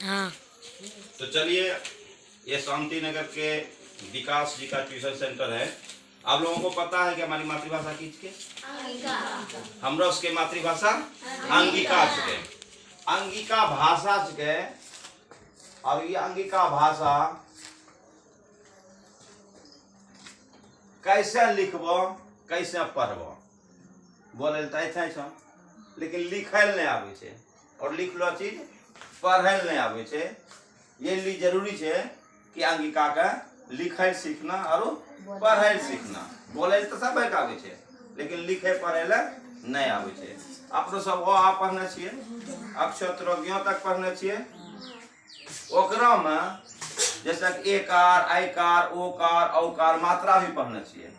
हाँ। तो चलिए, ये शांति नगर के विकास जी का ट्यूशन सेंटर है। आप लोगों को पता है कि हमारी मातृभाषा किसके? हमरा उसके मातृभाषा अंगिका छके। अंगिका भाषा छके। और ये अंगिका भाषा कैसे लिखबो कैसे पढ़बो बोले तो लेकिन लिखल नहीं आवे छे और लिखलो चीज पढ़ल नहीं आवे छे। ये लिए जरूरी छे कि अंगिका का लिखल सीखना और पढ़ल सीखना। बोले तो सब आवे छे लेकिन लिखे पढ़े ला नहीं आवे छे। अपनो सब आ पढ़ने छिए, अक्षर त्रज्ञ तक पढ़ने छिए। ओकरा में जैसे कि एकार, आयकार, ओकार, औकार मात्रा भी पढ़ने छिए।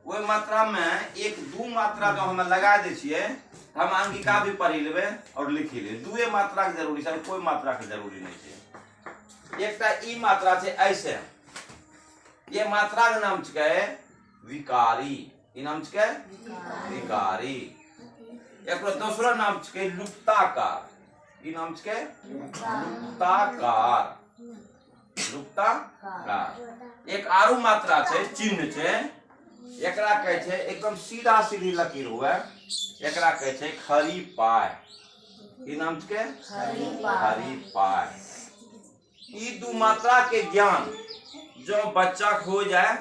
वही मात्रा में एक दू मात्रा जो हम लगा दे छिए, हम अंगिका भी पढ़ी लेबे और लिखी लेबे। दुए मात्रा के जरूरी है, कोई मात्रा के जरूरी नहीं है। एकटा ई मात्रा छे ऐसे, ये मात्रा के नाम छे विकारी। ई नाम छे विकारी। एकरो दूसरा नाम छे लुप्ताकार। ई नाम छे लुप्ताकार। लुप्ताकार। एक आरु मात्रा छे, चिन्ह छे, एकरा कहे छे एकदम सीधा सीधी लकीर हुआ, एकरा कहे छे खरी पाय। ई नाम छे खरी पाय। ई दू मात्रा के ज्ञान जो बच्चा खो जाए,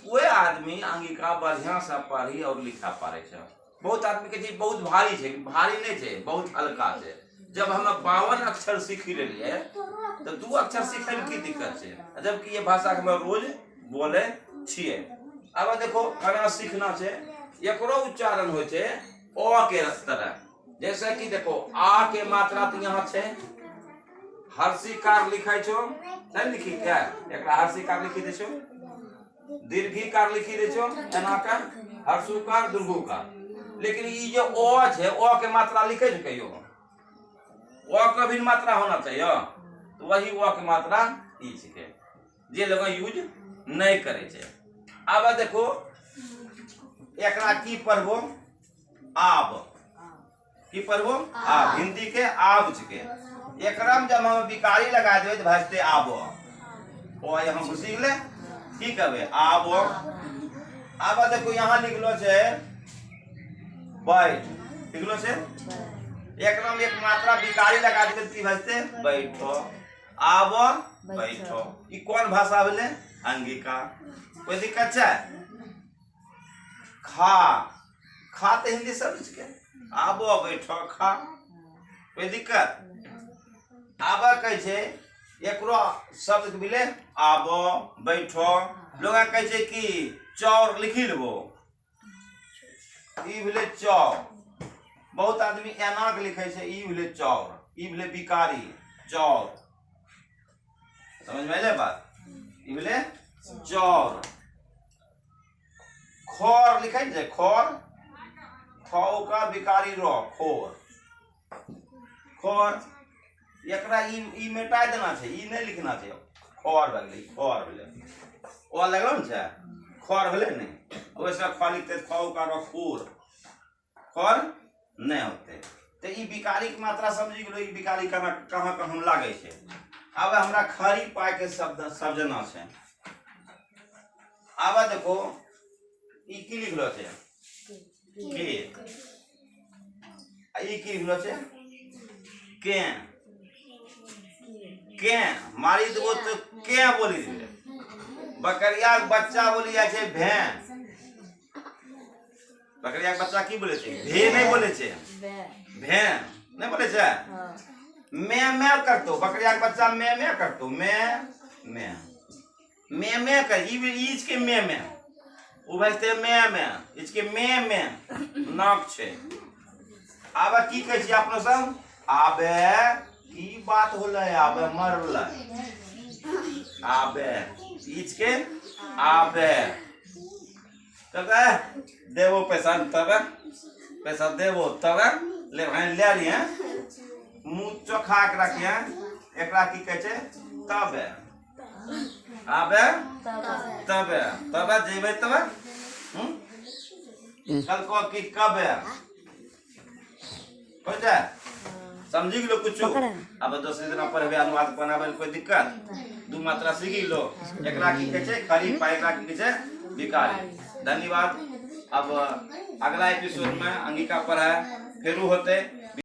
वो आदमी अंगिका बढ़िया से पढ़ी और लिखा पारे छे। बहुत आदमी के चीज बहुत भारी छे, भारी नहीं छे, बहुत हल्का छे। जब हम 52 अक्षर सीख लेलिए तो 2 अक्षर सीखे में की दिक्कत छे, जबकि ये भाषा के हम रोज बोले छिए। अब देखो केना सीखना छे। एकरो उच्चारण होय छे अ के तरह। जैसे कि देखो आ के मात्रा तो यहाँ छे, हर्षिकार लिखाय छो, नहीं लिखी क्या? एकरा हर्षिकार लिखी दे छो, दीर्घिकार लिखी दे छो, एना का हर्षुकार, दीर्घुकार। लेकिन ये जो अ छे, अ के मात्रा लिखे छो कहियो? अ का भी मात्रा होना चाहिए, तो वही अ के मात्रा ई छे जे लोग यूज नहीं करे छे। अब देखो एकरा की पढ़बो? आब। की पढ़बो? आब। हिंदी के आब छके। एकरा में जब हम विकारी लगा देबे तो भाजते आबो। ओ हम घुसी गेले की कहबे? आबो। अब देखो यहाँ लिखलो छे बैठ, लिखलो छे। एकरा में एक मात्रा विकारी लगा देबे तो की भाजते? बैठो। आबो, बैठो। ई कौन भाषा भेले? अंगिका। कोई दिक्कत छे? खा, खा तो हिंदी शब्द छे। आबो, बैठो, खा। कोई दिक्कत? आबा कहे छे एकरो शब्द के मिले आबो, बैठो। लोग कहे छे कि चौर लिखी लेबो, ई भेले चौर। बहुत आदमी एना के लिखे छे, ई भेले चौर, ई भेले विकारी चौर। समझ में आइले बात? ई भेले चौर। खोर लिखे छे, खोर, खौ का विकारी रो, खोर, खोर। एकरा ई मिटा देना छे, ई नहीं लिखना छे। खोर भेले, खोर भेले। ओ लगलो न छे, खोर भेले नहीं। वैसे ख लिखते खौ का रो खूर, खोर नहीं होते। तो ई विकारी की मात्रा समझी गेलो, ई विकारी कहां कहां हम लागे छे। अब हमरा खरी पाय के शब्द समझना छे। अब देखो ई की लिखलो छे? के। ई की लिखलो छे? के। के मारी देबो तो के बोली देबे। बकरिया के बच्चा बोली जाय छे भैंस। बकरिया के बच्चा की बोले छे? भे नहीं बोले छे, भैंस नहीं बोले छे। मैं करतो, बकरिया के बच्चा मैं करतो, मैं कर। ई के मैं उ भाजते मैं इसके मैं नाक छे। आबे की कहे छी अपनो सब? आबे की बात होले? आबे मरले, आबे इसके आबे। तब देवो पैसा, तब पैसा देवो तब ले भाई ले लिए मुंह चोखा के रखिए। एकरा की कहे छे? तबे। आबे तबे, तबे जेबे तबे। कल को की कबे हो जाए समझी लो कुछ अब दोसर दिन पढ़बे अनुवाद बनाबे कोई दिक्कत दू मात्रा सीखी लो एकरा की कहै छै खरी पाई एकरा की कहै छै भिखारी धन्यवाद अब अगला एपिसोड में अंगिका पढ़ाई फेरू होते।